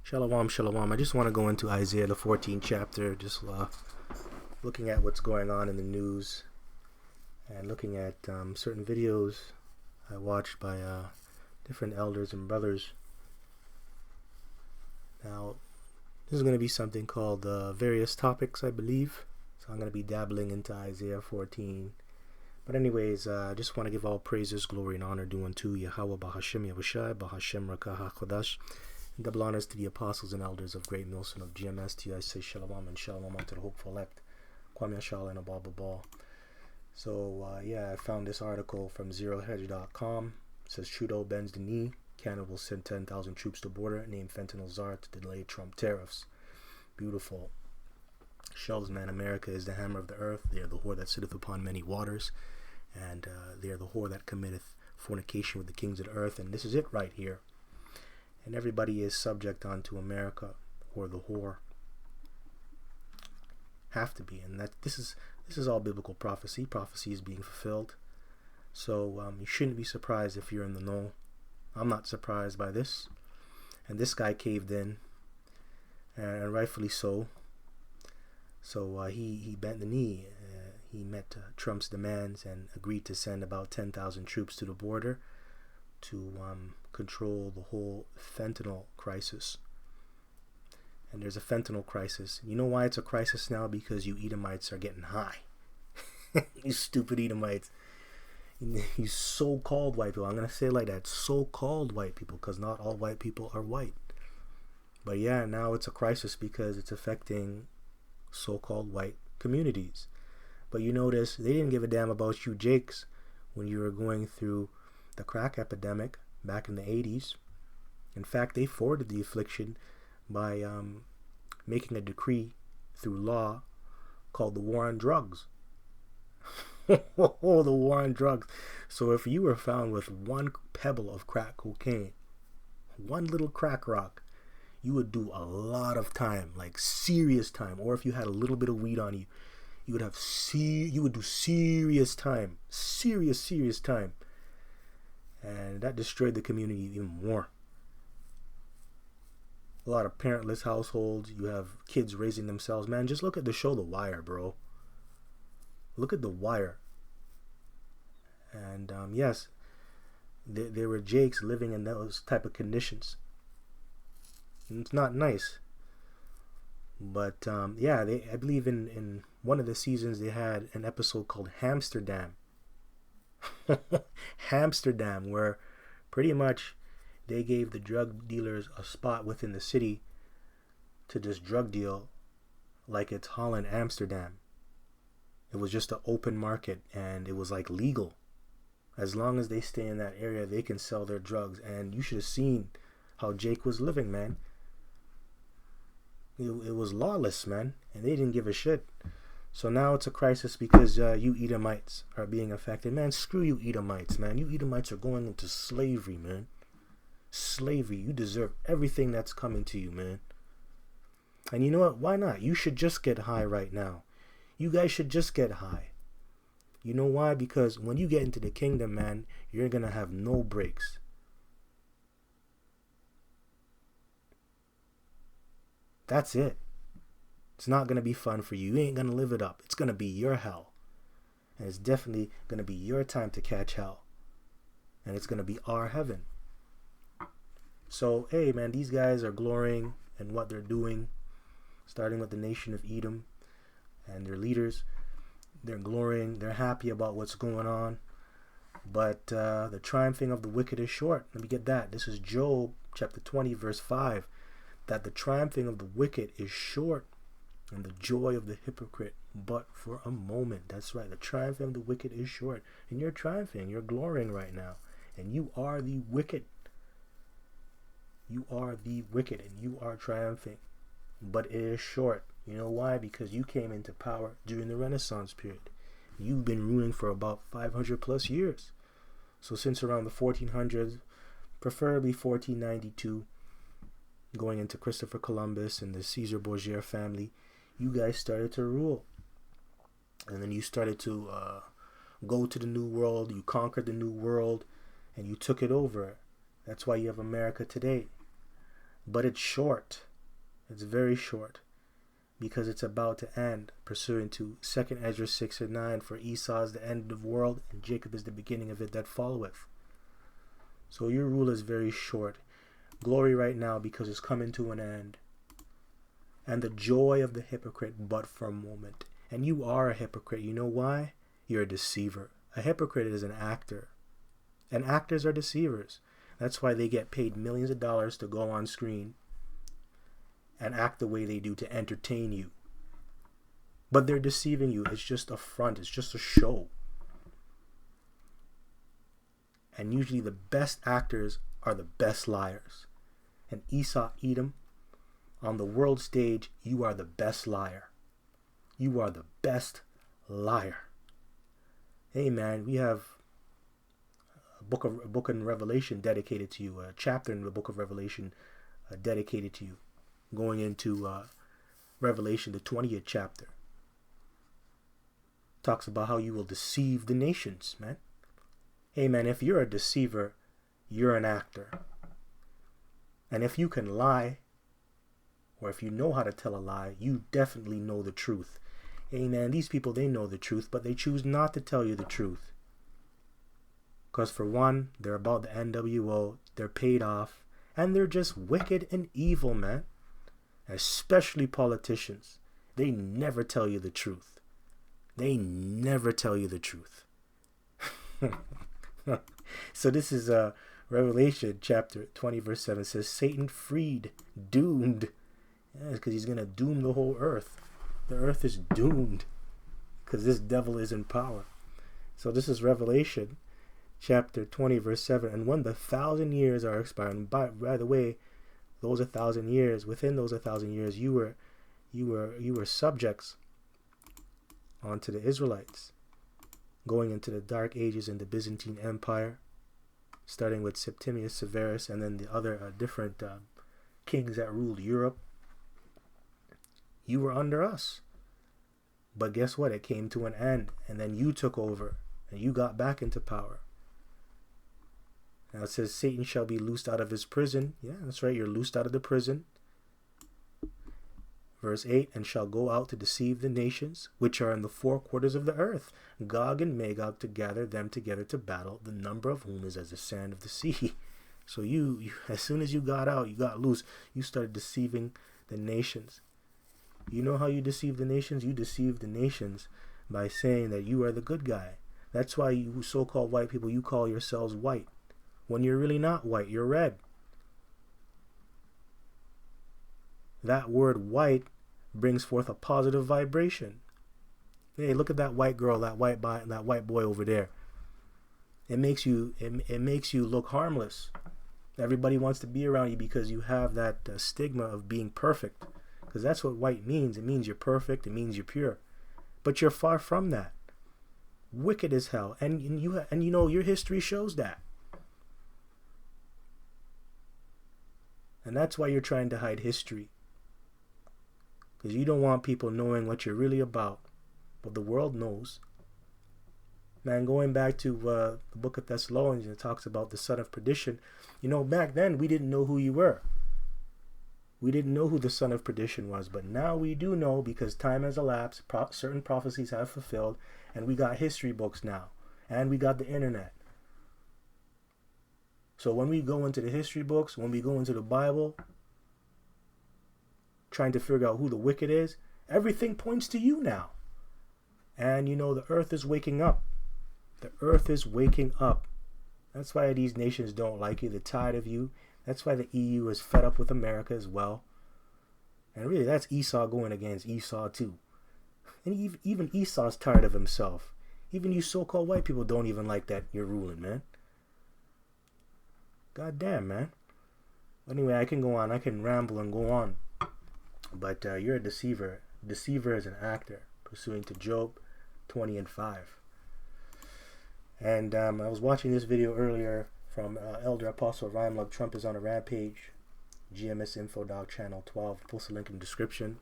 Shalom, shalom. I just want to go into Isaiah, the 14th chapter, just looking at what's going on in the news and looking at certain videos I watched by different elders and brothers. Now, this is going to be something called various topics, I believe. So I'm going to be dabbling into Isaiah 14. But anyways, I just want to give all praises, glory, and honor due unto Yahweh Bahashem Yahushai, Bahashem Rakah HaKodash. Double honors to the apostles and elders of Great Millstone of GMS. To you I say shalom and shalom unto the hopeful elect. Kwame Ashal and Abba Ball. So, I found this article from ZeroHedge.com. It says Trudeau bends the knee. Canada will send 10,000 troops to border, named fentanyl czar to delay Trump tariffs. Beautiful. Shells, man, America is the hammer of the earth. They are the whore that sitteth upon many waters. And they are the whore that committeth fornication with the kings of the earth. And this is it right here. And everybody is subject unto America or the whore. Have to be, and that this is all biblical prophecy. Prophecy is being fulfilled. So you shouldn't be surprised if you're in the know. I'm not surprised by this. And this guy caved in, and rightfully so. So he bent the knee. He met Trump's demands and agreed to send about 10,000 troops to the border to control the whole fentanyl crisis. And there's a fentanyl crisis. You know why it's a crisis now? Because you Edomites are getting high. You stupid Edomites. You so-called white people. I'm going to say it like that. So-called white people, because not all white people are white. But yeah, now it's a crisis because it's affecting so-called white communities. But you notice they didn't give a damn about you Jakes when you were going through the crack epidemic back in the 80s. In fact, they forwarded the affliction by making a decree through law called the War on Drugs. Oh, the War on Drugs. So if you were found with one pebble of crack cocaine, one little crack rock, you would do a lot of time, like serious time. Or if you had a little bit of weed on you, you would do serious time. Serious time. And that destroyed the community even more. A lot of parentless households. You have kids raising themselves. Man, just look at the show The Wire, bro. Look at The Wire. And yes, there were Jakes living in those type of conditions. And it's not nice. But I believe in one of the seasons they had an episode called Hamsterdam. Hamsterdam, where pretty much they gave the drug dealers a spot within the city to just drug deal like it's Holland, Amsterdam. It was just an open market and it was like legal. As long as they stay in that area, they can sell their drugs. And you should have seen how Jake was living, man. It was lawless, man. And they didn't give a shit. So now it's a crisis because you Edomites are being affected. Man, screw you Edomites, man. You Edomites are going into slavery, man. Slavery. You deserve everything that's coming to you, man. And you know what? Why not? You should just get high right now. You guys should just get high. You know why? Because when you get into the kingdom, man, you're going to have no breaks. That's it. It's not going to be fun for you. You ain't going to live it up. It's going to be your hell. And it's definitely going to be your time to catch hell. And it's going to be our heaven. So, hey, man, these guys are glorying in what they're doing. Starting with the nation of Edom and their leaders. They're glorying. They're happy about what's going on. But the triumphing of the wicked is short. Let me get that. This is Job chapter 20, verse 5. That the triumphing of the wicked is short. And the joy of the hypocrite, but for a moment. That's right. The triumph of the wicked is short. And you're triumphing. You're glorying right now. And you are the wicked. You are the wicked. And you are triumphing. But it is short. You know why? Because you came into power during the Renaissance period. You've been ruling for about 500 plus years. So since around the 1400s, preferably 1492, going into Christopher Columbus and the Caesar Borgia family, you guys started to rule. And then you started to go to the new world. You conquered the new world and you took it over. That's why you have America today. But it's short. It's very short. Because it's about to end, pursuant to 2 Ezra 6 and 9, for Esau is the end of the world, and Jacob is the beginning of it that followeth. So your rule is very short. Glory right now, because it's coming to an end. And the joy of the hypocrite but for a moment. And you are a hypocrite. You know why? You're a deceiver. A hypocrite is an actor. And actors are deceivers. That's why they get paid millions of dollars to go on screen and act the way they do to entertain you. But they're deceiving you. It's just a front. It's just a show. And usually the best actors are the best liars. And Esau, Edom, on the world stage, you are the best liar. You are the best liar. Hey man, we have a book in Revelation dedicated to you, a chapter in the book of Revelation dedicated to you, going into Revelation, the 20th chapter. Talks about how you will deceive the nations, man. Hey man, if you're a deceiver, you're an actor. And if you can lie, or if you know how to tell a lie, you definitely know the truth. Hey man, these people, they know the truth, but they choose not to tell you the truth. Because for one, they're about the NWO, they're paid off, and they're just wicked and evil, man. Especially politicians. They never tell you the truth. They never tell you the truth. So this is Revelation chapter 20 verse 7 says, Satan freed, doomed. Yeah, because he's going to doom the whole earth. The earth is doomed because this devil is in power. So this is Revelation chapter 20 verse 7. And when the 1,000 years are expired, and by the way, those 1,000 years, within those 1,000 years, you were subjects onto the Israelites, going into the dark ages in the Byzantine Empire, starting with Septimius Severus and then the other different kings that ruled Europe. You were under us. But guess what? It came to an end, and then you took over, and you got back into power. Now it says, Satan shall be loosed out of his prison. Yeah, that's right. You're loosed out of the prison. Verse 8, and shall go out to deceive the nations, which are in the four quarters of the earth, Gog and Magog, to gather them together to battle, the number of whom is as the sand of the sea. So you as soon as you got out, you got loose, you started deceiving the nations. You know how you deceive the nations? You deceive the nations by saying that you are the good guy. That's why you so-called white people, you call yourselves white. When you're really not white, you're red. That word white brings forth a positive vibration. Hey, look at that white girl, that white boy over there. It makes you look harmless. Everybody wants to be around you because you have that stigma of being perfect. Because that's what white means. It means you're perfect. It means you're pure. But you're far from that. Wicked as hell. And you know your history shows that. And that's why you're trying to hide history. Because you don't want people knowing what you're really about. But the world knows. Man, going back to the book of Thessalonians, it talks about the son of perdition. You know, back then we didn't know who you were. We didn't know who the son of perdition was. But now we do know, because time has elapsed. Certain prophecies have fulfilled. And we got history books now. And we got the internet. So when we go into the history books, when we go into the Bible, trying to figure out who the wicked is, everything points to you now. And you know, the earth is waking up. The earth is waking up. That's why these nations don't like you. They're tired of you. That's why the EU is fed up with America as well. And really, that's Esau going against Esau too. And even Esau's tired of himself. Even you so-called white people don't even like that you're ruling, man. God damn, man. Anyway, I can go on. I can ramble and go on. But you're a deceiver. Deceiver is an actor, pursuing to Job 20 and 5. And I was watching this video earlier from Elder Apostle Rhymelove. Trump is on a rampage. GMSInfoDoc Channel12. Post a link in the description,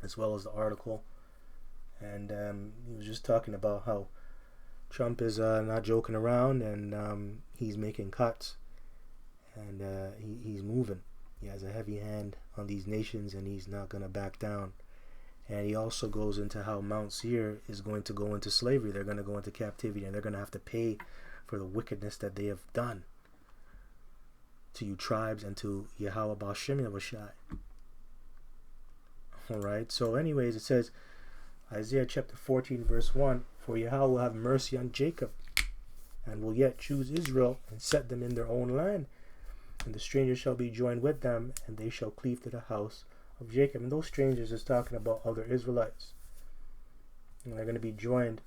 as well as the article. And he was just talking about how Trump is not joking around, and he's making cuts, and he's moving. He has a heavy hand on these nations, and he's not going to back down. And he also goes into how Mount Seir is going to go into slavery. They're going to go into captivity, and they're going to have to pay for the wickedness that they have done to you tribes and to Yahweh Ba'ashem Yahushai. Alright, so anyways, it says, Isaiah chapter 14 verse 1, for Yahweh will have mercy on Jacob, and will yet choose Israel, and set them in their own land. And the strangers shall be joined with them, and they shall cleave to the house of Jacob. And those strangers is talking about other Israelites. And they're going to be joined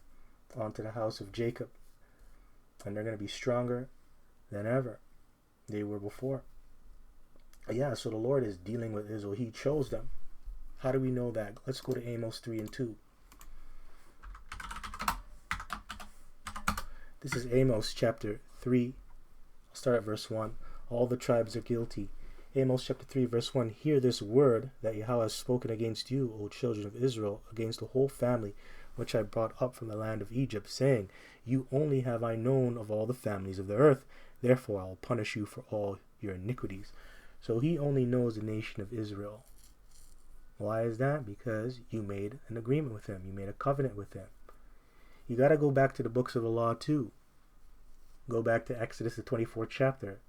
onto the house of Jacob. And they're going to be stronger than ever they were before. Yeah, so the Lord is dealing with Israel. He chose them. How do we know that? Let's go to Amos 3 and 2. This is Amos chapter 3. I'll start at verse 1. All the tribes are guilty. Amos chapter 3 verse 1. Hear this word that Yahweh has spoken against you, O children of Israel, against the whole family which I brought up from the land of Egypt, saying, you only have I known of all the families of the earth, therefore I will punish you for all your iniquities. So he only knows the nation of Israel. Why is that? Because you made an agreement with him. You made a covenant with him. You got to go back to the books of the law too. Go back to Exodus the 24th chapter.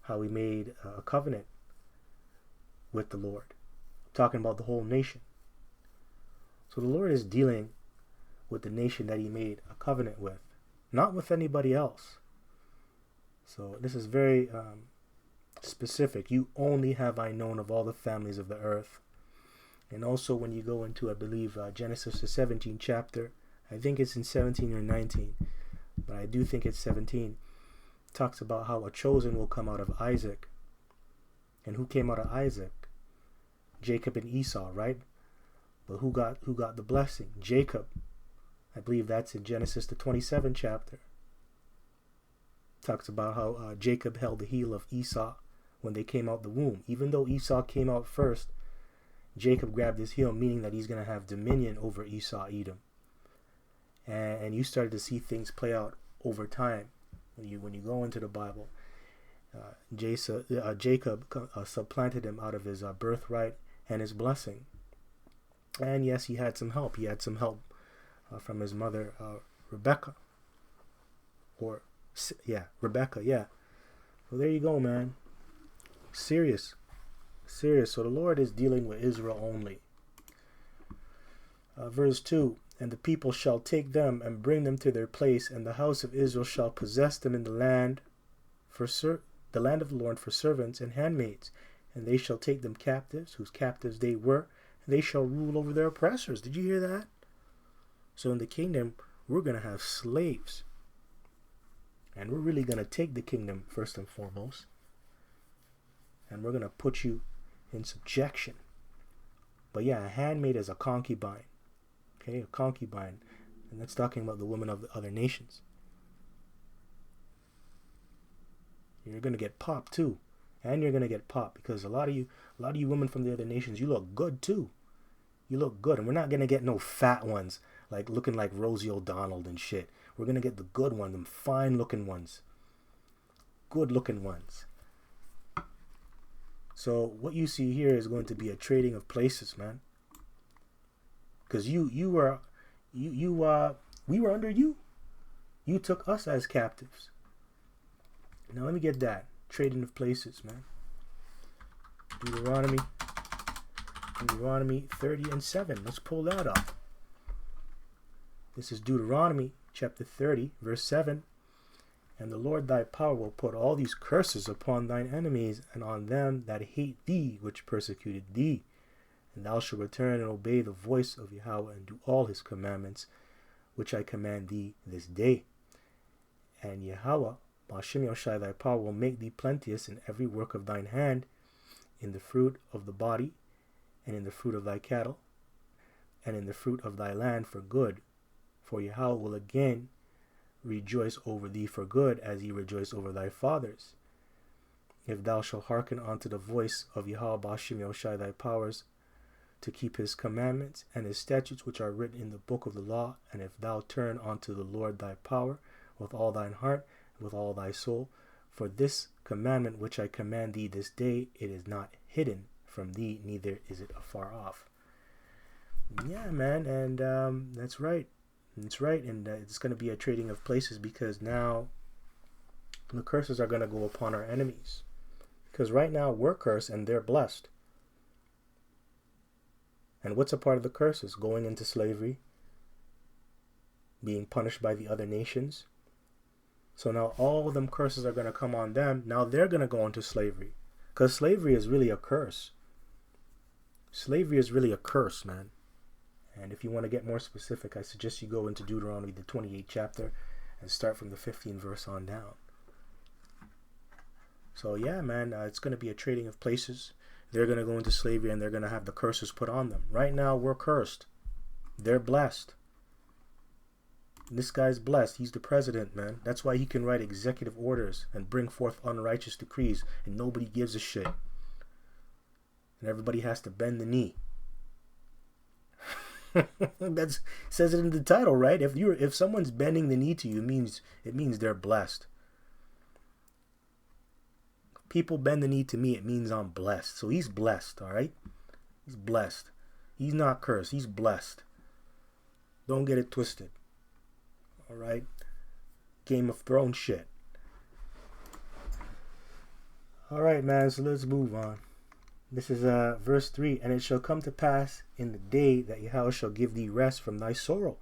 How we made a covenant with the Lord. I'm talking about the whole nation. So the Lord is dealing with the nation that he made a covenant with, not with anybody else. So this is very specific. You only have I known of all the families of the earth. And also when you go into, I believe, Genesis the 17th chapter, I think it's in 17 or 19, but I do think it's 17, talks about how a chosen will come out of Isaac. And who came out of Isaac? Jacob and Esau, right? But who got the blessing? Jacob. I believe that's in Genesis the 27th chapter. Talks about how Jacob held the heel of Esau when they came out the womb. Even though Esau came out first, Jacob grabbed his heel, meaning that he's going to have dominion over Esau, Edom. And you started to see things play out over time. When you go into the Bible, Jacob supplanted him out of his birthright and his blessing. And yes, he had some help. He had some help from his mother, Rebecca. Rebecca, yeah. So there you go, man. Serious. So the Lord is dealing with Israel only. Verse 2, and the people shall take them and bring them to their place, and the house of Israel shall possess them in the land the land of the Lord for servants and handmaids, and they shall take them captives, whose captives they were, and they shall rule over their oppressors. Did you hear that? So in the kingdom, we're going to have slaves. And we're really going to take the kingdom first and foremost. And we're going to put you in subjection. But yeah, a handmaid is a concubine. Okay, a concubine. And that's talking about the women of the other nations. You're going to get popped too. And you're going to get popped because a lot of you women from the other nations, you look good too. You look good. And we're not going to get no fat ones like looking like Rosie O'Donnell and shit. We're going to get the good ones, them fine looking ones. Good looking ones. So what you see here is going to be a trading of places, man. Because we were under you. You took us as captives. Now let me get that. Trading of places, man. Deuteronomy 30 and 7. Let's pull that up. This is Deuteronomy chapter 30, verse 7. And the Lord thy power will put all these curses upon thine enemies, and on them that hate thee, which persecuted thee. And thou shalt return and obey the voice of Yahweh, and do all his commandments, which I command thee this day. And Yahweh, Ba'ashem Yahushai, thy power will make thee plenteous in every work of thine hand, in the fruit of the body, and in the fruit of thy cattle, and in the fruit of thy land for good. For Yahweh will again rejoice over thee for good, as he rejoiced over thy fathers. If thou shalt hearken unto the voice of Yahweh Ba'ashem Yahushai thy powers, to keep his commandments and his statutes which are written in the book of the law, and if thou turn unto the Lord thy power with all thine heart, with all thy soul, for this commandment which I command thee this day, it is not hidden from thee, neither is it afar off. Yeah, man, and that's right. That's right, and it's going to be a trading of places, because now the curses are going to go upon our enemies. Because right now we're cursed and they're blessed. And what's a part of the curses? Going into slavery, being punished by the other nations. So now all of them curses are going to come on them. Now they're going to go into slavery. Because slavery is really a curse. Slavery is really a curse, man. And if you want to get more specific, I suggest you go into Deuteronomy, the 28th chapter, and start from the 15th verse on down. So yeah, man, it's going to be a trading of places. They're going to go into slavery and they're going to have the curses put on them. Right now, we're cursed. They're blessed. This guy's blessed. He's the president, man. That's why he can write executive orders and bring forth unrighteous decrees, and nobody gives a shit. And everybody has to bend the knee. That says it in the title, right? If someone's bending the knee to you, it means they're blessed. People bend the knee to me, it means I'm blessed. So he's blessed, all right? He's blessed. He's not cursed. He's blessed. Don't get it twisted. All right? Game of Thrones shit. All right, man. So let's move on. This is verse 3. And it shall come to pass in the day that Yahweh shall give thee rest from thy sorrow,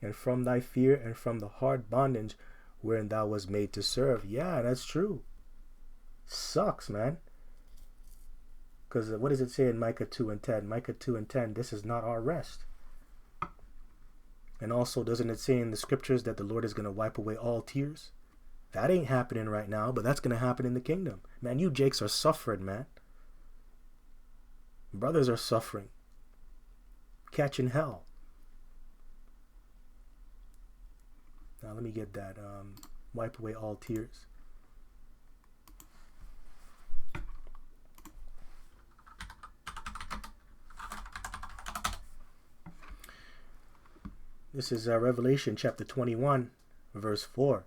and from thy fear, and from the hard bondage wherein thou was made to serve. Yeah, that's true. Sucks, man. Because what does it say in Micah 2 and 10? Micah 2 and 10, this is not our rest. And also, doesn't it say in the scriptures that the Lord is going to wipe away all tears? That ain't happening right now, but that's going to happen in the kingdom. Man, you Jakes are suffering, man. Brothers are suffering. Catching hell. Now let me get that. Wipe away all tears. This is Revelation chapter 21, verse 4.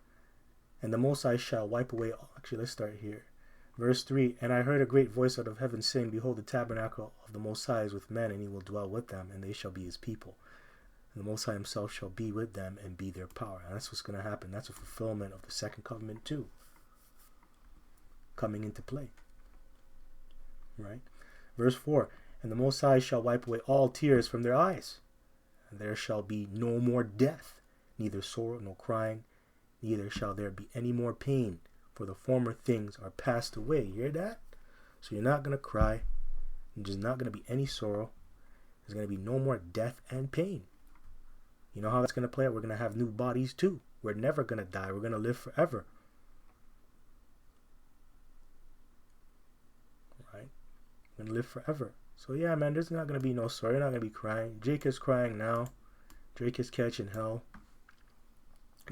And the Most High shall wipe away all... Actually, let's start here. Verse 3, and I heard a great voice out of heaven saying, behold, the tabernacle of the Most High is with men, and he will dwell with them, and they shall be his people. And the Most High himself shall be with them and be their power. And that's what's going to happen. That's a fulfillment of the second covenant too, coming into play. Right? Verse 4, and the Most High shall wipe away all tears from their eyes, and there shall be no more death, neither sorrow nor crying, neither shall there be any more pain, for the former things are passed away. You hear that? So you're not going to cry. There's not going to be any sorrow. There's going to be no more death and pain. You know how that's going to play out? We're going to have new bodies too. We're never going to die. We're going to live forever. Right? We're going to live forever. So yeah, man, there's not going to be no sorrow. You're not going to be crying. Jake is crying now. Jake is catching hell.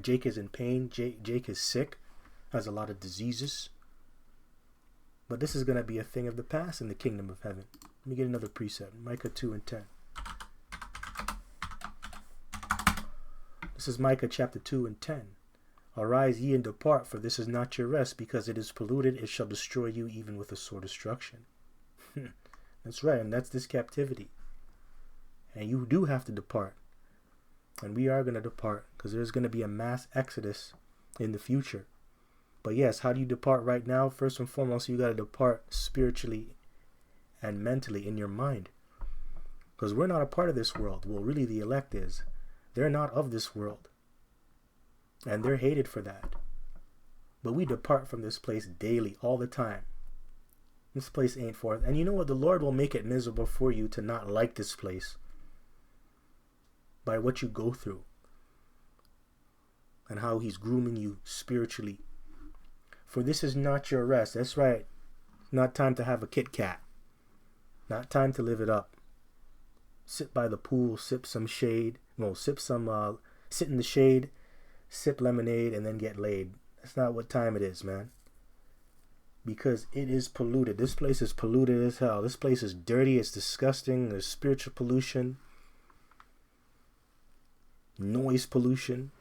Jake is in pain. Jake is sick. Has a lot of diseases. But this is going to be a thing of the past in the kingdom of heaven. Let me get another precept. Micah 2 and 10. This is Micah chapter 2 and 10. Arise ye and depart, for this is not your rest, because it is polluted. It shall destroy you even with a sore destruction. That's right, and that's this captivity. And you do have to depart. And we are going to depart, because there's going to be a mass exodus in the future. But yes, how do you depart right now? First and foremost, you got to depart spiritually and mentally in your mind. Because we're not a part of this world. Well, really the elect is. They're not of this world. And they're hated for that. But we depart from this place daily, all the time. This place ain't for us. And you know what? The Lord will make it miserable for you to not like this place by what you go through. And how he's grooming you spiritually. For this is not your rest. That's right. Not time to have a Kit Kat. Not time to live it up. Sit by the pool, sip some shade. No, sit in the shade, sip lemonade, and then get laid. That's not what time it is, man. Because it is polluted. This place is polluted as hell. This place is dirty. It's disgusting. There's spiritual pollution. Noise pollution.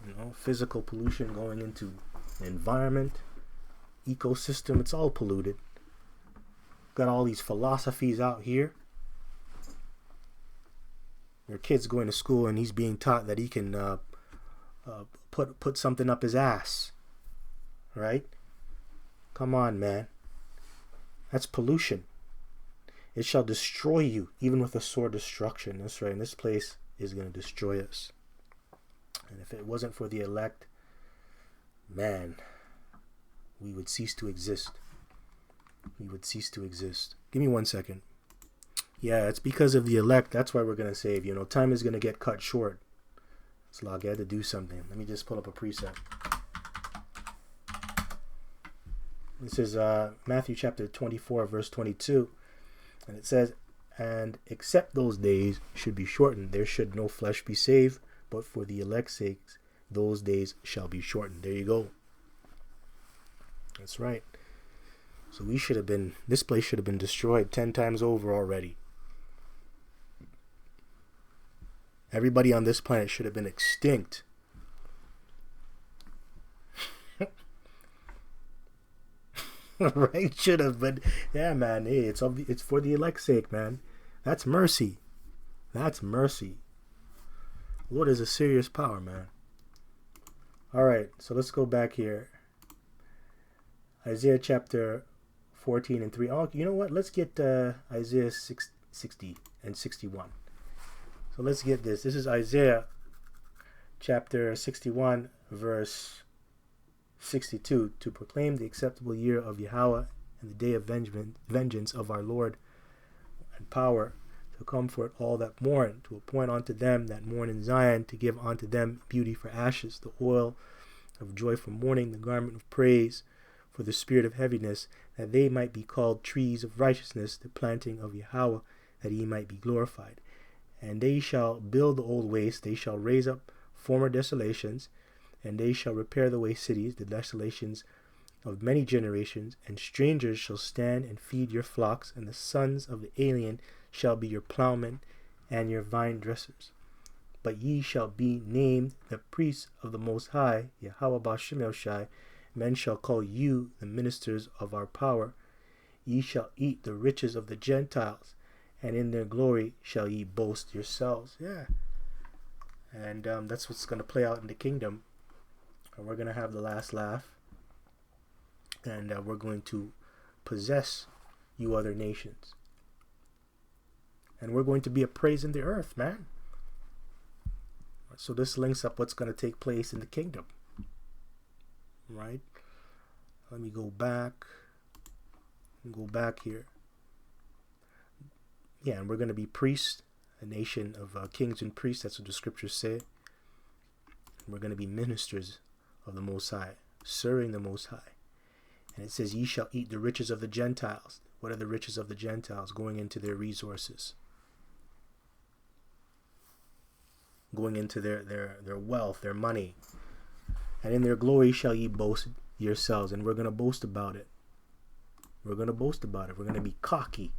You know, physical pollution going into environment, ecosystem, it's all polluted. Got all these philosophies out here. Your kid's going to school and he's being taught that he can put something up his ass, right? Come on, man. That's pollution. It shall destroy you, even with a sore destruction. That's right. And this place is going to destroy us. And if it wasn't for the elect, man, we would cease to exist. We would cease to exist. Give me 1 second. Yeah, it's because of the elect. That's why we're going to save. You know, time is going to get cut short. So I had to do something. Let me just pull up a precept. This is Matthew chapter 24, verse 22. And it says, and except those days should be shortened, there should no flesh be saved, but for the elect's sake, those days shall be shortened. There you go. That's right. So this place should have been destroyed 10 times over already. Everybody on this planet should have been extinct. Right? Should have been. Yeah, man. Hey, it's for the elect's sake, man. That's mercy. That's mercy. Lord is a serious power, man. All right, so let's go back here. Isaiah chapter 14 and 3. Oh, you know what? Let's get Isaiah 60 and 61. So let's get this. This is Isaiah chapter 61, verse 62. To proclaim the acceptable year of Yahweh and the day of vengeance of our Lord and power, to comfort all that mourn, to appoint unto them that mourn in Zion, to give unto them beauty for ashes, the oil of joy for mourning, the garment of praise for the spirit of heaviness, that they might be called trees of righteousness, the planting of Yahweh, that he might be glorified. And they shall build the old waste, they shall raise up former desolations, and they shall repair the waste cities, the desolations of many generations, and strangers shall stand and feed your flocks, and the sons of the alien shall be your plowmen and your vine dressers. But ye shall be named the priests of the Most High, Yahweh Ba'Shem Shai. Men shall call you the ministers of our power. Ye shall eat the riches of the Gentiles, and in their glory shall ye boast yourselves. Yeah. And that's what's going to play out in the kingdom. And we're going to have the last laugh. And we're going to possess you other nations. And we're going to be a praise in the earth, man. So this links up what's going to take place in the kingdom. Right? Let me go back. Go back here. Yeah, and we're going to be priests, a nation of kings and priests. That's what the scriptures say. We're going to be ministers of the Most High, serving the Most High. And it says, ye shall eat the riches of the Gentiles. What are the riches of the Gentiles? Going into their resources. Going into their wealth, their money. And in their glory shall ye boast yourselves. And we're going to boast about it. We're going to boast about it. We're going to be cocky.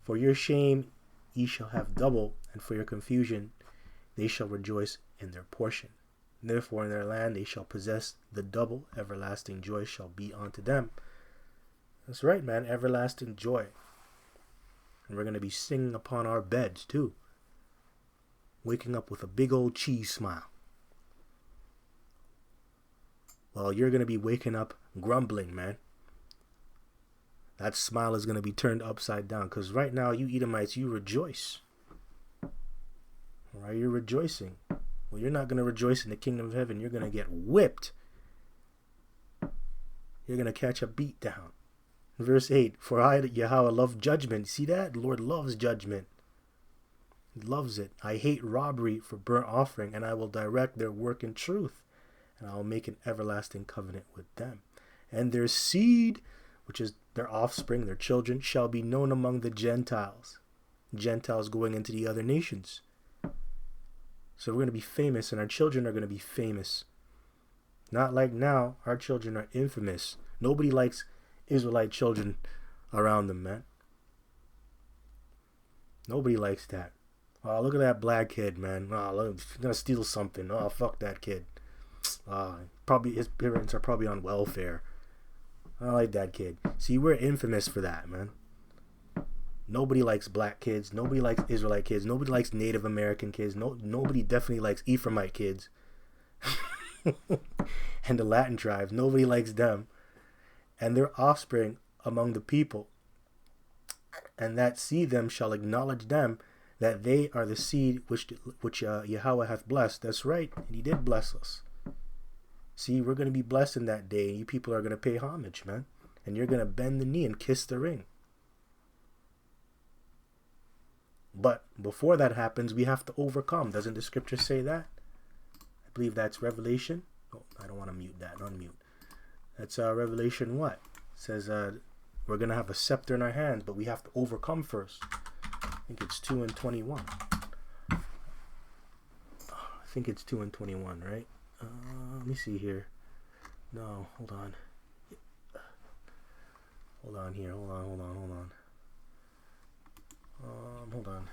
For your shame ye shall have double, and for your confusion they shall rejoice in their portion. Therefore in their land they shall possess the double. Everlasting joy shall be unto them. That's right, man. Everlasting joy. And we're going to be singing upon our beds too. Waking up with a big old cheese smile. Well, you're going to be waking up grumbling, man. That smile is going to be turned upside down. Because right now, you Edomites, you rejoice. All right, you're rejoicing. Well, you're not going to rejoice in the kingdom of heaven. You're going to get whipped. You're going to catch a beat down. Verse 8, for I, Yahweh, love judgment. See that? The Lord loves judgment. He loves it. I hate robbery for burnt offering, and I will direct their work in truth. And I will make an everlasting covenant with them. And their seed, which is their offspring, their children, shall be known among the Gentiles. Gentiles going into the other nations. So we're going to be famous, and our children are going to be famous. Not like now, our children are infamous. Nobody likes Israelite children around them, man. Nobody likes that. Oh, look at that black kid, man. Oh, look, he's going to steal something. Oh, fuck that kid. Probably his parents are probably on welfare. I don't like that kid. See, we're infamous for that, man. Nobody likes black kids. Nobody likes Israelite kids. Nobody likes Native American kids. Nobody definitely likes Ephraimite kids. And the Latin tribes. Nobody likes them. And their offspring among the people. And that see them shall acknowledge them, that they are the seed which Yahweh hath blessed. That's right. And he did bless us. See, we're going to be blessed in that day. And you people are going to pay homage, man. And you're going to bend the knee and kiss the ring. But before that happens, we have to overcome. Doesn't the scripture say that? I believe that's Revelation. Oh, I don't want to mute that. Unmute. That's Revelation what? It says we're going to have a scepter in our hands, but we have to overcome first. I think it's 2:21. I think it's 2:21, right? Let me see here. No, hold on. Hold on here. Hold on. Hold on.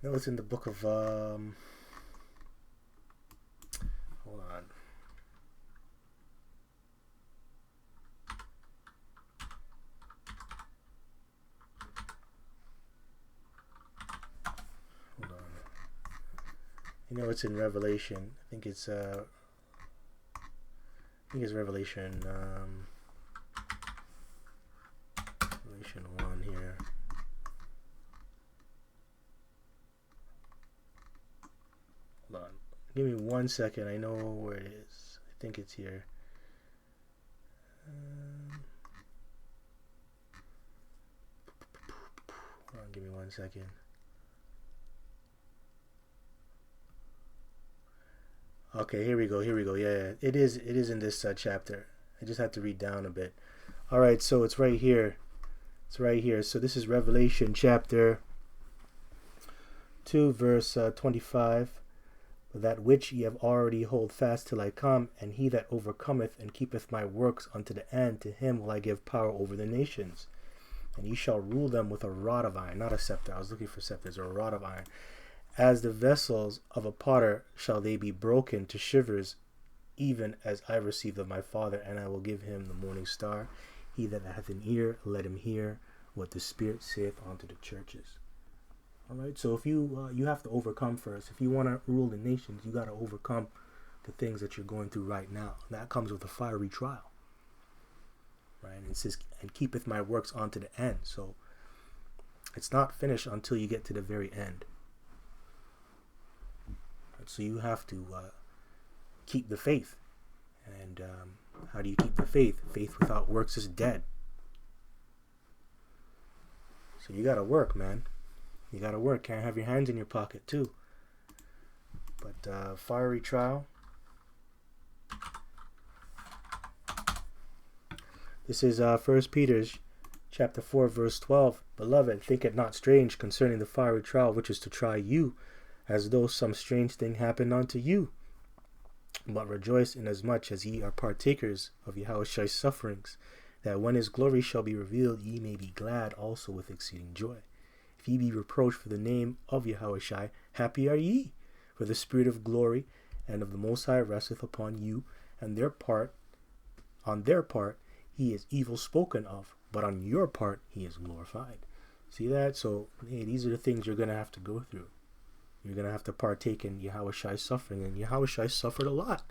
No, it's in the book of hold on. Hold on. You know, it's in Revelation. I think it's Revelation. Revelation 1 here. Hold on. Give me 1 second. I know where it is. I think it's here. Hold on. Give me 1 second. Okay, here we go. Yeah. It is in this chapter. I just have to read down a bit. All right, so it's right here. So this is Revelation chapter 2, verse 25. That which ye have already hold fast till I come, and he that overcometh and keepeth my works unto the end, to him will I give power over the nations. And ye shall rule them with a rod of iron. Not a scepter. I was looking for scepters, or a rod of iron. As the vessels of a potter shall they be broken to shivers, even as I received of my Father, and I will give him the morning star. He that hath an ear, let him hear what the Spirit saith unto the churches. All right, so if you have to overcome first. If you want to rule the nations, you got to overcome the things that you're going through right now. That comes with a fiery trial. Right, and it says, and keepeth my works unto the end. So it's not finished until you get to the very end. So you have to keep the faith. And how do you keep the faith? Faith without works is dead. So you got to work, man. You got to work. Can't have your hands in your pocket too. But fiery trial. This is 1 Peter chapter 4, verse 12. Beloved, think it not strange concerning the fiery trial which is to try you, as though some strange thing happened unto you. But rejoice inasmuch as ye are partakers of Yahweh's sufferings, that when his glory shall be revealed, ye may be glad also with exceeding joy. If ye be reproached for the name of Yahweh, happy are ye, for the Spirit of glory and of the Most High resteth upon you, and on their part he is evil spoken of, but on your part he is glorified. See that? So, hey, these are the things you're going to have to go through. You're going to have to partake in Yahweh's suffering, and Yahweh suffered a lot.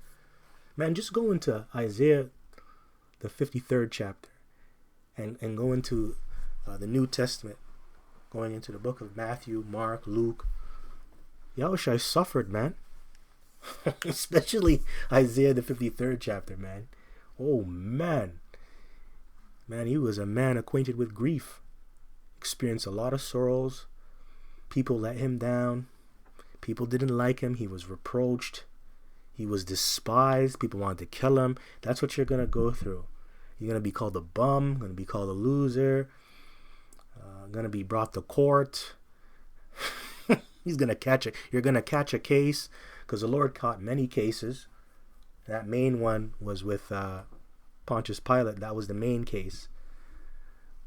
Man, just go into Isaiah, the 53rd chapter, and go into the New Testament, going into the book of Matthew, Mark, Luke. Yahweh suffered, man. Especially Isaiah, the 53rd chapter, man. Oh, man. Man, he was a man acquainted with grief. Experienced a lot of sorrows. People let him down. People didn't like him. He was reproached. He was despised. People wanted to kill him. That's what you're going to go through. You're going to be called a bum. Going to be called a loser. Going to be brought to court. You're going to catch a case, because the Lord caught many cases. That main one was with Pontius Pilate. That was the main case.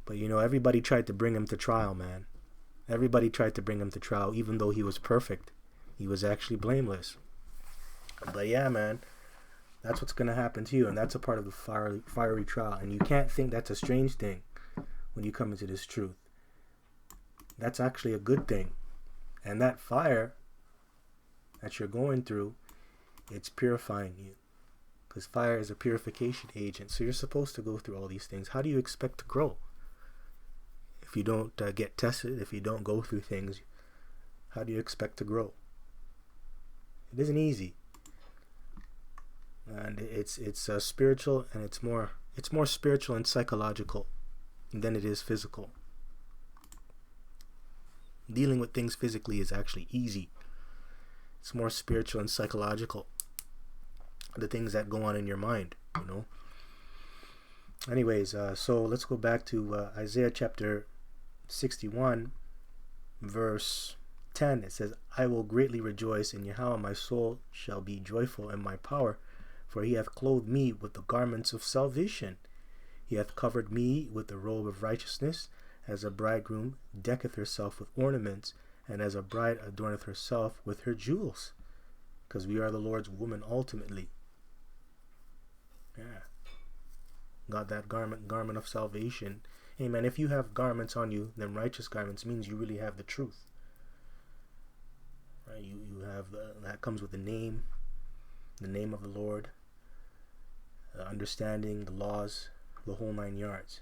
But everybody tried to bring him to trial, man. Everybody tried to bring him to trial, even though he was perfect. He was actually blameless. But yeah, man, that's what's going to happen to you. And that's a part of the fiery trial. And you can't think that's a strange thing when you come into this truth. That's actually a good thing. And that fire that you're going through, it's purifying you. Because fire is a purification agent. So you're supposed to go through all these things. How do you expect to grow? If you don't get tested, if you don't go through things, how do you expect to grow? It isn't easy. And it's spiritual, and it's more spiritual and psychological than it is physical. Dealing with things physically is actually easy. It's more spiritual and psychological. The things that go on in your mind, you know. Anyways, so let's go back to Isaiah chapter 61, verse 10. It says, I will greatly rejoice in Yahweh, my soul shall be joyful in my power, for he hath clothed me with the garments of salvation. He hath covered me with the robe of righteousness, as a bridegroom decketh herself with ornaments, and as a bride adorneth herself with her jewels. Because we are the Lord's woman ultimately. Yeah. Got that garment of salvation. Hey man, if you have garments on you, then righteous garments means you really have the truth. Right? You have that comes with the name of the Lord, understanding the laws, the whole 9 yards.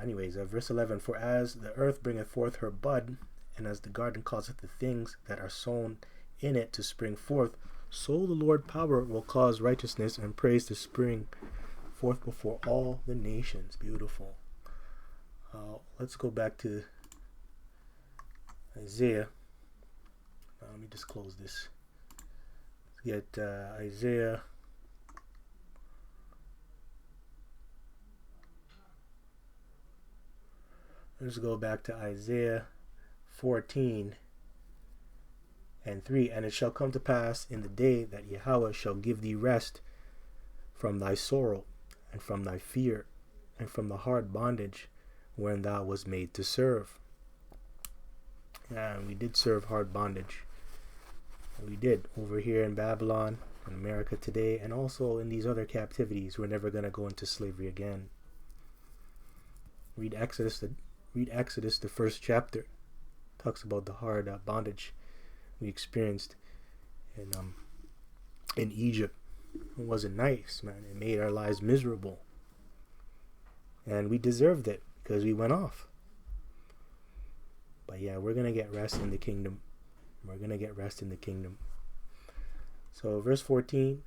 Anyways, verse 11, for as the earth bringeth forth her bud, and as the garden causeth the things that are sown in it to spring forth, so the Lord power will cause righteousness and praise to spring forth before all the nations. Beautiful. Let's go back to Isaiah. Let me just close this. Let's get Isaiah. Let's go back to Isaiah 14 and 3. And it shall come to pass in the day that Yahweh shall give thee rest from thy sorrow, and from thy fear, and from the hard bondage wherein thou was made to serve. And we did serve hard bondage. We did over here in Babylon, in America today, and also in these other captivities. We're never going to go into slavery again. Read Exodus, the first chapter. Talks about the hard bondage we experienced in Egypt. It wasn't nice, man. It made our lives miserable. And we deserved it because we went off. But yeah, we're going to get rest in the kingdom. We're going to get rest in the kingdom. So verse 14,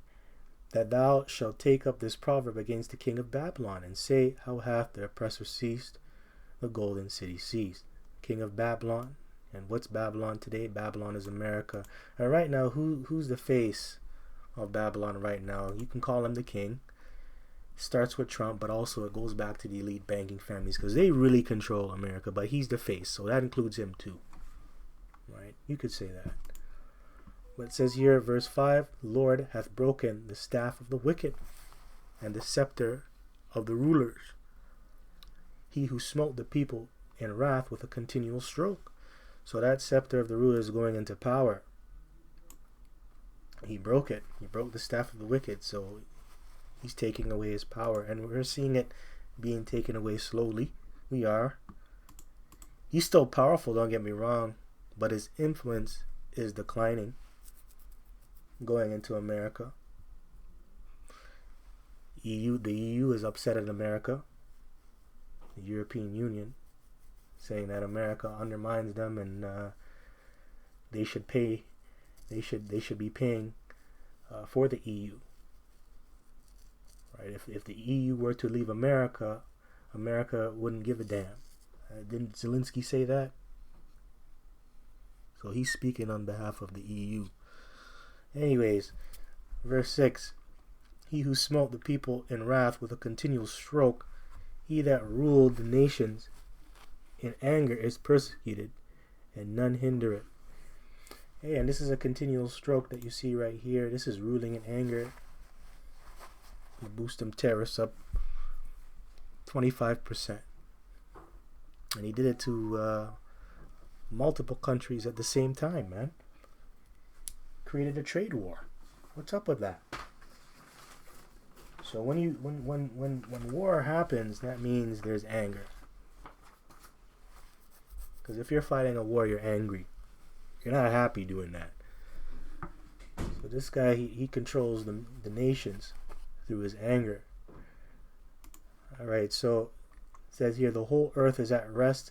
that thou shalt take up this proverb against the king of Babylon, and say, how hath the oppressor ceased? The golden city ceased. King of Babylon. And what's Babylon today? Babylon is America. And right now, who's the face of Babylon right now? You can call him the king. Starts with Trump, but also it goes back to the elite banking families, because they really control America, but he's the face, so that includes him too. Right? You could say that. But it says here, verse 5, the Lord hath broken the staff of the wicked, and the scepter of the rulers. He who smote the people in wrath with a continual stroke. So that scepter of the rulers is going into power. He broke it. He broke the staff of the wicked. So he's taking away his power. And we're seeing it being taken away slowly. We are. He's still powerful, don't get me wrong. But his influence is declining. Going into America. The EU is upset at America. The European Union, saying that America undermines them, and they should be paying for the EU. Right? If the EU were to leave America, America wouldn't give a damn. Didn't Zelensky say that? So he's speaking on behalf of the EU. Anyways, verse 6, he who smote the people in wrath with a continual stroke, he that ruled the nations in anger is persecuted, and none hinder it. Hey, and this is a continual stroke that you see right here. This is ruling in anger. You boost them tariffs up 25%. And he did it to multiple countries at the same time, man. created a trade war. What's up with that? So when war happens, that means there's anger. Because if you're fighting a war, you're angry. You're not happy doing that. So this guy, he controls the nations through his anger. All right, so it says here, the whole earth is at rest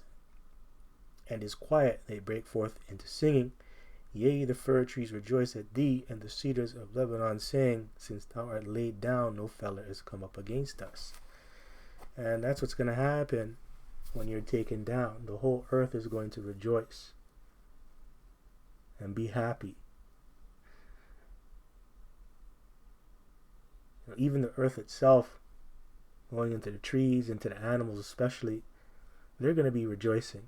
and is quiet. They break forth into singing. Yea, the fir trees rejoice at thee, and the cedars of Lebanon sing, since thou art laid down, no fellow is come up against us. And that's what's going to happen when you're taken down. The whole earth is going to rejoice and be happy. Even the earth itself, going into the trees, into the animals especially, they're going to be rejoicing.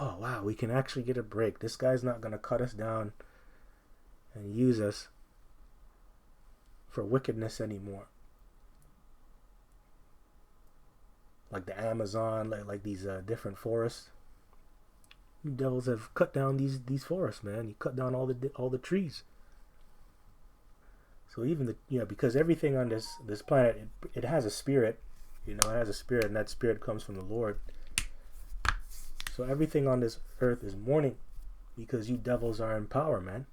Oh, wow, we can actually get a break. This guy's not going to cut us down and use us for wickedness anymore. Like the Amazon, like these different forests. You devils have cut down these forests, man. You cut down all the trees. So even because everything on this planet, it has a spirit. It has a spirit, and that spirit comes from the Lord. So everything on this earth is mourning because you devils are in power, man.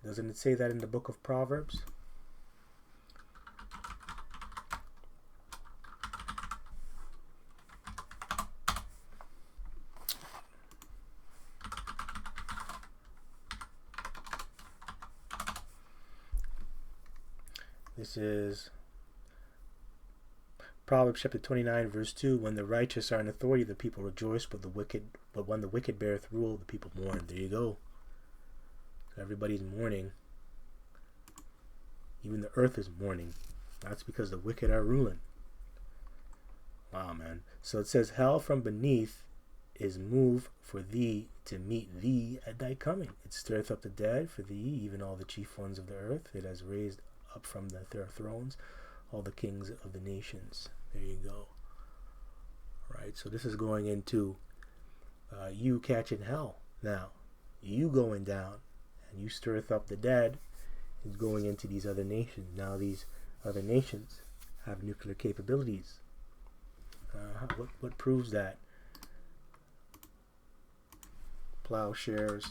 Doesn't it say that in the book of Proverbs? This is Proverbs chapter 29, verse 2. When the righteous are in authority, the people rejoice, but when the wicked beareth rule, the people mourn. There you go. So everybody's mourning. Even the earth is mourning. That's because the wicked are ruling. Wow, man. So it says, hell from beneath is moved for thee to meet thee at thy coming. It stirreth up the dead for thee, even all the chief ones of the earth. It has raised up from their thrones all the kings of the nations. There you go. Right, so this is going into you catching hell now. You going down, and you stirreth up the dead is going into these other nations. Now these other nations have nuclear capabilities. What proves that? Plowshares.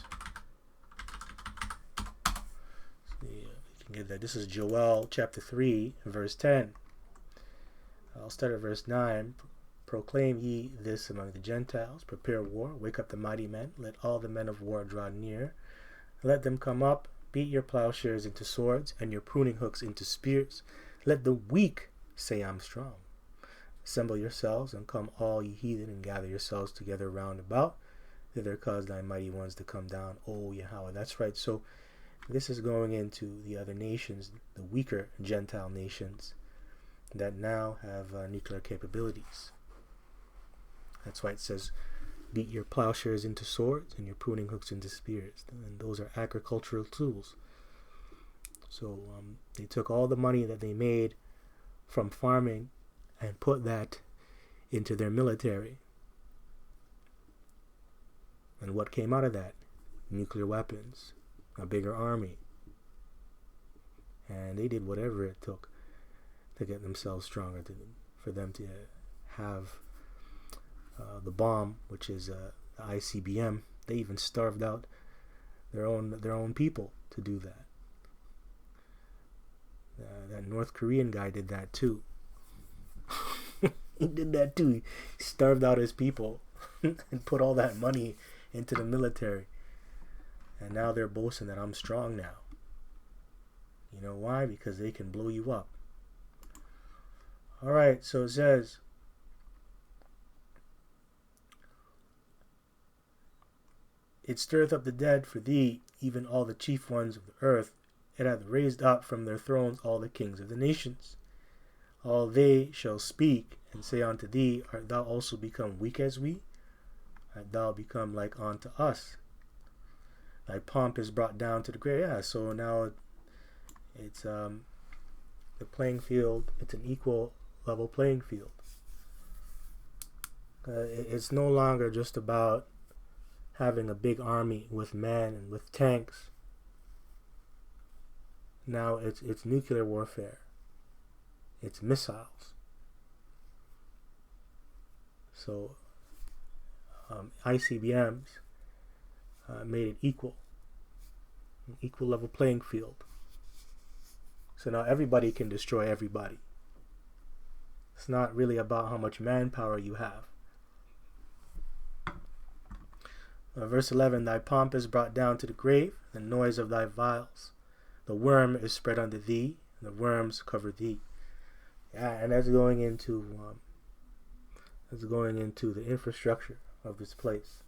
Get that. This is Joel chapter 3 verse 10. I'll start at verse 9. Proclaim ye this among the Gentiles, prepare war, wake up the mighty men, let all the men of war draw near, let them come up, beat your plowshares into swords and your pruning hooks into spears. Let the weak say, I'm strong. Assemble yourselves and come all ye heathen, and gather yourselves together round about, thither cause thy mighty ones to come down, O Yahweh. That's right. So this is going into the other nations, the weaker Gentile nations that now have nuclear capabilities. That's why it says, beat your plowshares into swords and your pruning hooks into spears. And those are agricultural tools. So they took all the money that they made from farming and put that into their military. And what came out of that? Nuclear weapons. A bigger army. And they did whatever it took to get themselves stronger, for them to have the bomb, which is the ICBM. They even starved out their own people to do that. That North Korean guy did that too. He did that too. He starved out his people and put all that money into the military. And now they're boasting that I'm strong now. You know why? Because they can blow you up. Alright, so it says, it stirreth up the dead for thee, even all the chief ones of the earth. It hath raised up from their thrones all the kings of the nations. All they shall speak and say unto thee, art thou also become weak as we? Art thou become like unto us? Thy pomp is brought down to the grave. Yeah, so now it's the playing field. It's an equal level playing field. It's no longer just about having a big army with men and with tanks. Now it's nuclear warfare. It's missiles. So ICBMs made it equal, an equal level playing field. So now everybody can destroy everybody. It's not really about how much manpower you have. Verse 11, thy pomp is brought down to the grave, the noise of thy vials. The worm is spread under thee, and the worms cover thee. Yeah, and that's going into the infrastructure of this place.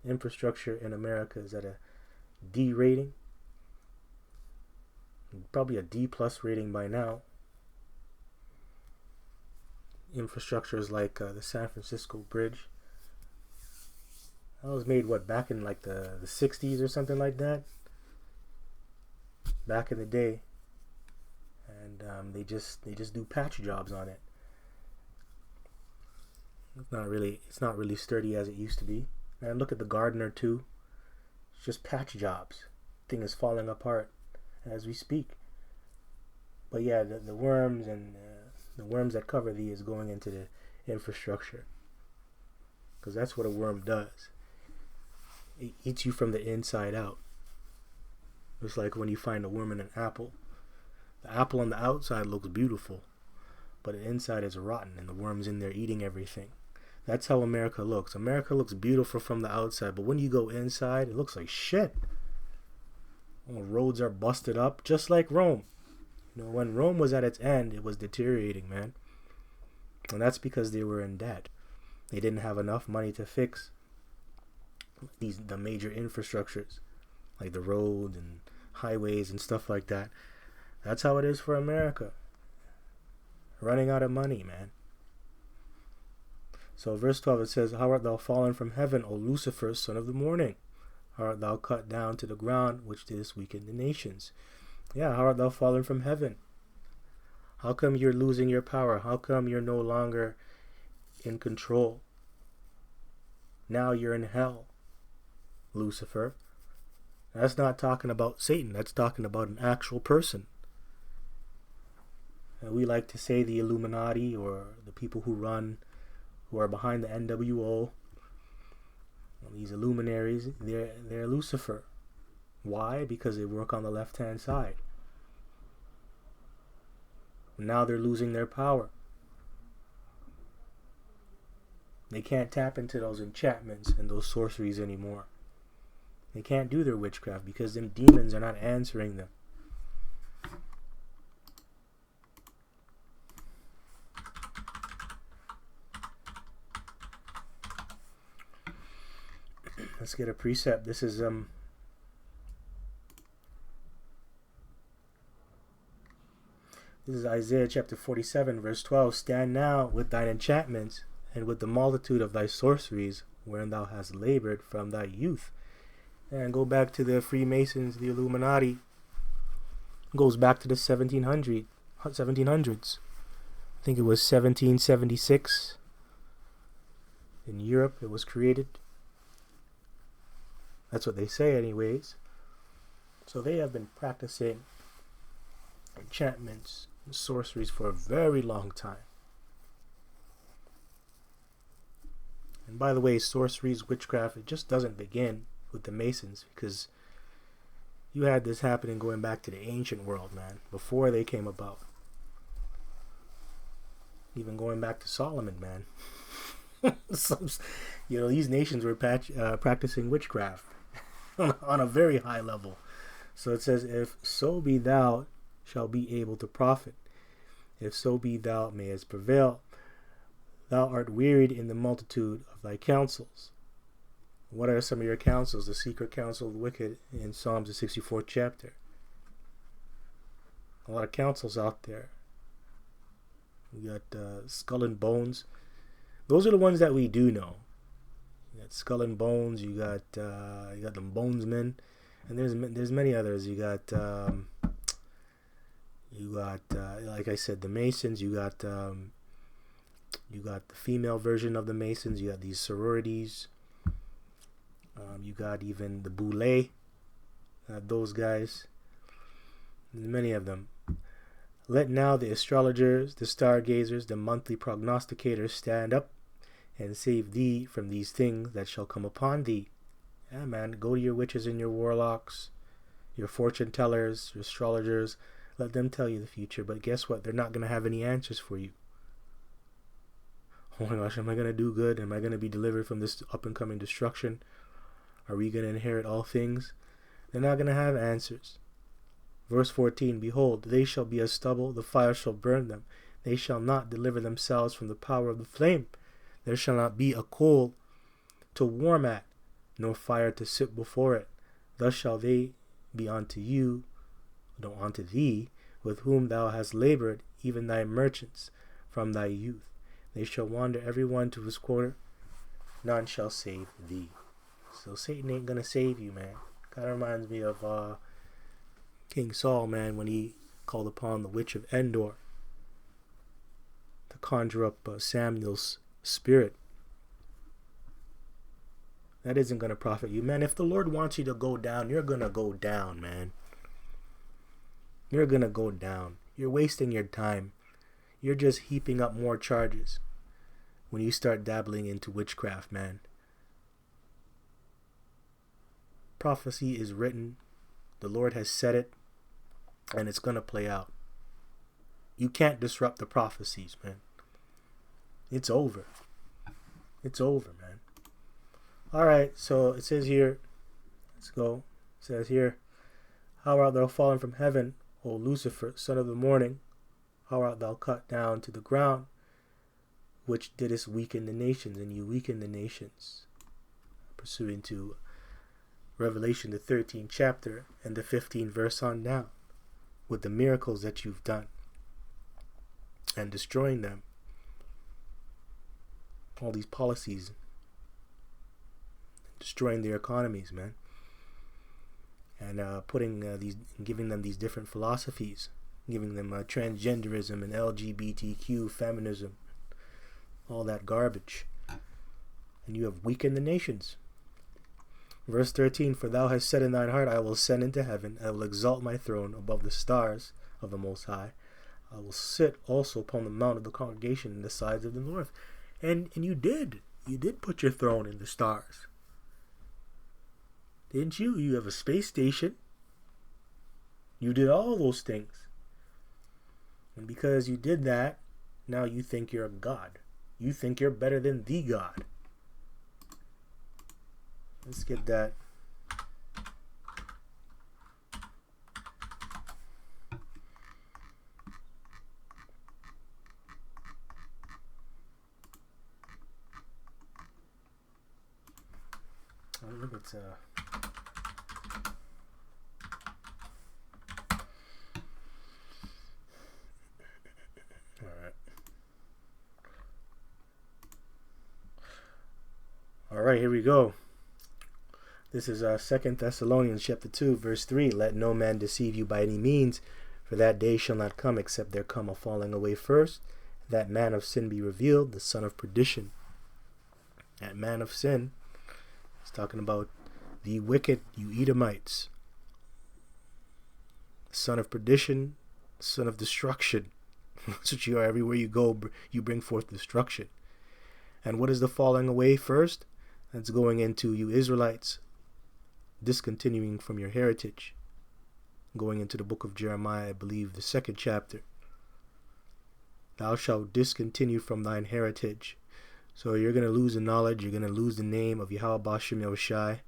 Infrastructure in America is at a D rating, probably a D plus rating by now. Infrastructure is like the San Francisco Bridge. That was made back in like the 60s or something like that. Back in the day, and they just do patch jobs on it. It's not really sturdy as it used to be. And look at the Gardner too. It's just patch jobs. Thing is falling apart as we speak. But yeah, the worms and the worms that cover thee is going into the infrastructure, because that's what a worm does. It eats you from the inside out. It's like when you find a worm in an apple. The apple on the outside looks beautiful, but the inside is rotten and the worm's in there eating everything. That's how America looks. America looks beautiful from the outside, but when you go inside, it looks like shit. All roads are busted up, just like Rome. When Rome was at its end, it was deteriorating, man. And that's because they were in debt. They didn't have enough money to fix the major infrastructures, like the roads and highways and stuff like that. That's how it is for America. Running out of money, man. So verse 12, it says, how art thou fallen from heaven, O Lucifer, son of the morning? How art thou cut down to the ground, which didst weaken the nations? Yeah, how art thou fallen from heaven? How come you're losing your power? How come you're no longer in control? Now you're in hell, Lucifer. That's not talking about Satan. That's talking about an actual person. And we like to say the Illuminati, or the people who are behind the NWO. These luminaries, they're Lucifer. Why? Because they work on the left-hand side. Now they're losing their power. They can't tap into those enchantments and those sorceries anymore. They can't do their witchcraft because them demons are not answering them. Let's get a precept. This is Isaiah chapter 47, verse 12. Stand now with thine enchantments and with the multitude of thy sorceries, wherein thou hast labored from thy youth. And go back to the Freemasons, the Illuminati. Goes back to the 1700s. I think it was 1776. In Europe, it was created. That's what they say anyways. So they have been practicing enchantments and sorceries for a very long time. And by the way, sorceries, witchcraft, it just doesn't begin with the Masons, because you had this happening going back to the ancient world, man, before they came about. Even going back to Solomon, man. These nations were practicing witchcraft on a very high level. So it says, if so be thou shalt be able to profit, if so be thou mayest prevail, thou art wearied in the multitude of thy counsels. What are some of your counsels? The secret counsel of the wicked in Psalms, the 64th chapter. A lot of counsels out there. We got skull and bones. Those are the ones that we do know. You got skull and bones. You got the bonesmen, and there's many others. You got like I said, the Masons. You got the female version of the Masons. You got these sororities. You got even the Boule, those guys, many of them. Let now the astrologers, the stargazers, the monthly prognosticators stand up and save thee from these things that shall come upon thee. Yeah, man, go to your witches and your warlocks, your fortune tellers, your astrologers. Let them tell you the future. But guess what? They're not going to have any answers for you. Oh my gosh, am I going to do good? Am I going to be delivered from this up and coming destruction? Are we going to inherit all things? They're not going to have answers. Verse 14, behold, they shall be as stubble, the fire shall burn them. They shall not deliver themselves from the power of the flame. There shall not be a coal to warm at, nor fire to sit before it. Thus shall they be unto you, no, unto thee, with whom thou hast labored, even thy merchants, from thy youth. They shall wander every one to his quarter, none shall save thee. So Satan ain't gonna save you, man. Kind of reminds me of King Saul, man, when he called upon the witch of Endor to conjure up Samuel's spirit. That isn't going to profit you, man. If the Lord wants you to go down, you're going to go down, man. You're going to go down. You're wasting your time. You're just heaping up more charges when you start dabbling into witchcraft, man. Prophecy is written. The Lord has said it, and it's going to play out. You can't disrupt the prophecies, man. It's over. It's over, man. All right, so it says here, let's go. It says here, how art thou fallen from heaven, O Lucifer, son of the morning? How art thou cut down to the ground, which didst weaken the nations, and you weaken the nations. Pursuing to Revelation, the 13th chapter, and the 15th verse on down, with the miracles that you've done, and destroying them. All these policies, destroying their economies, man, and giving them these different philosophies, giving them transgenderism and LGBTQ feminism, all that garbage, and you have weakened the nations. Verse 13, for thou hast said in thine heart, I will ascend into heaven, I will exalt my throne above the stars of the Most High. I will sit also upon the mount of the congregation in the sides of the north. And you did put your throne in the stars. Didn't you? You have a space station. You did all those things. And because you did that, now you think you're a god. You think you're better than the God. Let's get that. I look at all right, here we go. This is 2 Thessalonians chapter 2, verse 3. Let no man deceive you by any means, for that day shall not come except there come a falling away first, that man of sin be revealed, the son of perdition. That man of sin is talking about the wicked, you Edomites. Son of perdition, son of destruction. That's what you are. Everywhere you go, you bring forth destruction. And what is the falling away first? That's going into you Israelites, discontinuing from your heritage. Going into the book of Jeremiah, I believe, the 2nd chapter. Thou shalt discontinue from thine heritage. So you're going to lose the knowledge, you're going to lose the name of Yahweh Bashem Yahushai.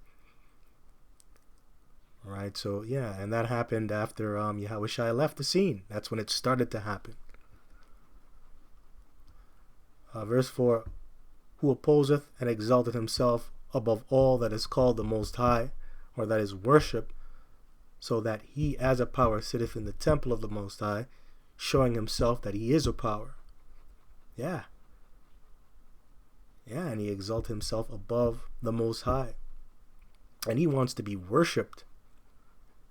Alright, so yeah, and that happened after Yahushai left the scene. That's when it started to happen. Verse 4, who opposeth and exalteth himself above all that is called the Most High, or that is worship, so that he as a power sitteth in the temple of the Most High, showing himself that he is a power. Yeah, and he exalts himself above the Most High. And he wants to be worshipped.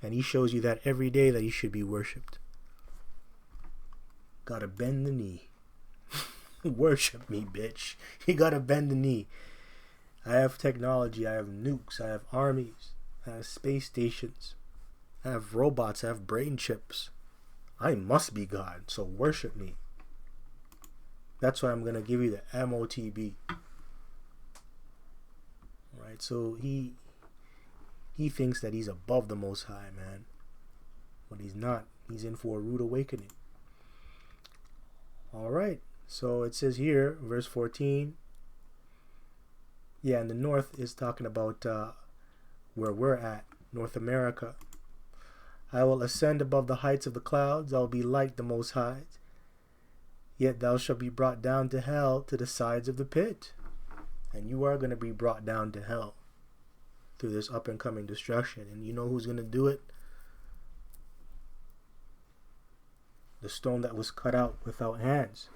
And he shows you that every day that he should be worshipped. Gotta bend the knee. Worship me, bitch. You gotta bend the knee. I have technology. I have nukes. I have armies. I have space stations. I have robots. I have brain chips. I must be God, so worship me. That's why I'm going to give you the MOTB. Right? So he thinks that he's above the Most High, man. But he's not. He's in for a rude awakening. All right. So it says here, verse 14. Yeah, and the north is talking about where we're at, North America. I will ascend above the heights of the clouds. I will be like the Most High. Yet thou shalt be brought down to hell, to the sides of the pit. And you are going to be brought down to hell through this up and coming destruction. And you know who's going to do it? The stone that was cut out without hands.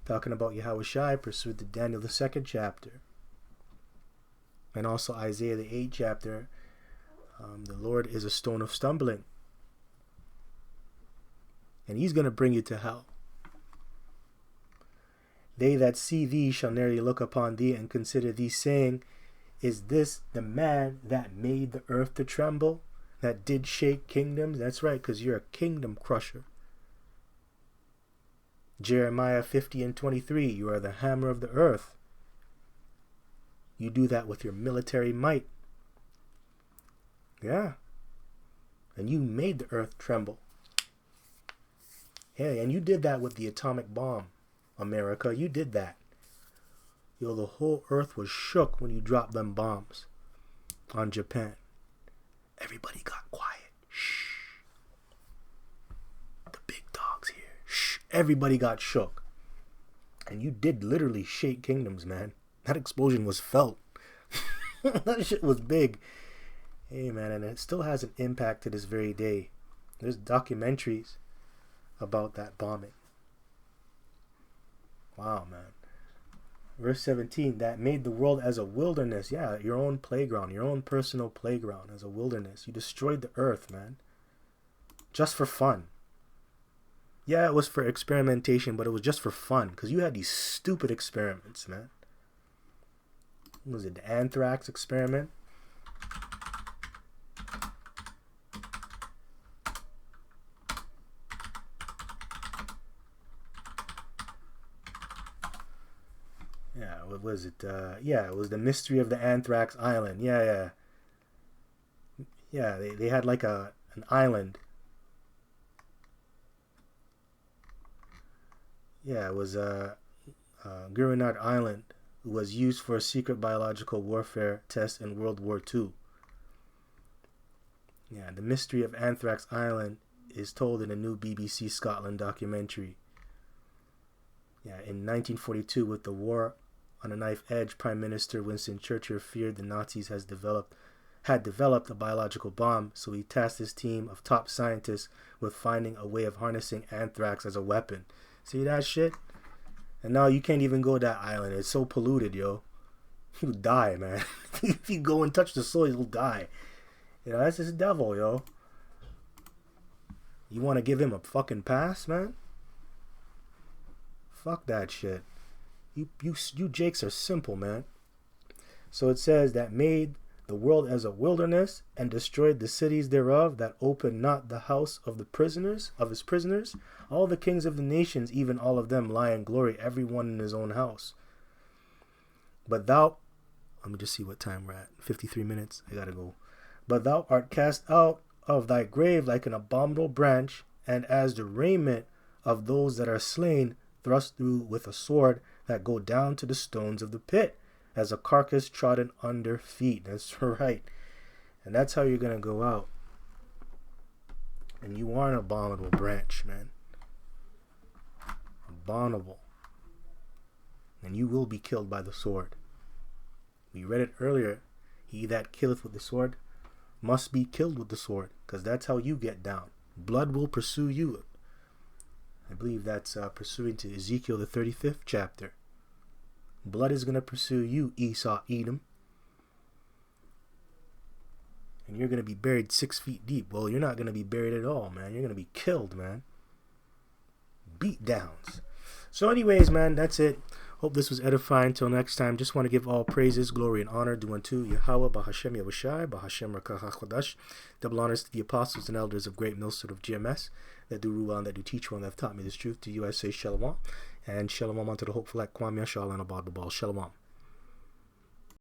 Talking about Yahushua pursued to Daniel the 2nd chapter. And also Isaiah the 8th chapter. The Lord is a stone of stumbling. And he's going to bring you to hell. They that see thee shall nearly look upon thee and consider thee, saying, is this the man that made the earth to tremble, that did shake kingdoms? That's right, because you're a kingdom crusher. Jeremiah 50:23, you are the hammer of the earth. You do that with your military might. Yeah. And you made the earth tremble. Hey, and you did that with the atomic bomb, America. You did that. Yo, the whole earth was shook when you dropped them bombs on Japan. Everybody got quiet. Shh. The big dogs here. Shh. Everybody got shook. And you did literally shake kingdoms, man. That explosion was felt. That shit was big. Hey, man, and it still has an impact to this very day. There's documentaries about that bombing. Wow, man. Verse 17, that made the world as a wilderness. Yeah, your own playground, your own personal playground as a wilderness. You destroyed the earth, man. Just for fun. Yeah, it was for experimentation, but it was just for fun. Because you had these stupid experiments, man. What was it, the anthrax experiment? Yeah, what was it? Yeah, it was the mystery of the Anthrax Island. Yeah. Yeah, they had like an island. Yeah, it was Gurinard Island. It was used for a secret biological warfare test in World War II. Yeah, the mystery of Anthrax Island is told in a new BBC Scotland documentary. Yeah, in 1942, with the war on a knife edge, Prime Minister Winston Churchill feared the Nazis had developed a biological bomb, so he tasked his team of top scientists with finding a way of harnessing anthrax as a weapon. See that shit? And now you can't even go to that island. It's so polluted, yo. You'll die, man. If you go and touch the soil, you'll die. You know, that's just devil, yo. You want to give him a fucking pass, man? Fuck that shit. You jakes are simple, man. So it says that made the world as a wilderness and destroyed the cities thereof, that opened not the house of the prisoners, of his prisoners. All the kings of the nations, even all of them, lie in glory, every one in his own house. But thou, let me just see what time we're at. 53 minutes. I gotta go. But thou art cast out of thy grave like an abominable branch, and as the raiment of those that are slain, thrust through with a sword, that go down to the stones of the pit, as a carcass trodden under feet. That's right. And that's how you're going to go out. And you are an abominable branch, man. Abominable. And you will be killed by the sword. We read it earlier. He that killeth with the sword must be killed with the sword. Because that's how you get down. Blood will pursue you. I believe that's pursuing to Ezekiel the 35th chapter. Blood is going to pursue you, Esau, Edom. And you're going to be buried 6 feet deep. Well, you're not going to be buried at all, man. You're going to be killed, man. Beat downs. So anyways, man, that's it. Hope this was edifying. Until next time, just want to give all praises, glory, and honor due unto Yahweh, Bahashem Yahushai, Bahashem Rakah HaKodash. Double honors to the apostles and elders of Great Millstone of GMS that do rule on, that do teach one, that have taught me this truth. To you I say Shalom. And Shalom unto the hopeful at Kwame Yashal and Abad Babal. Shalom.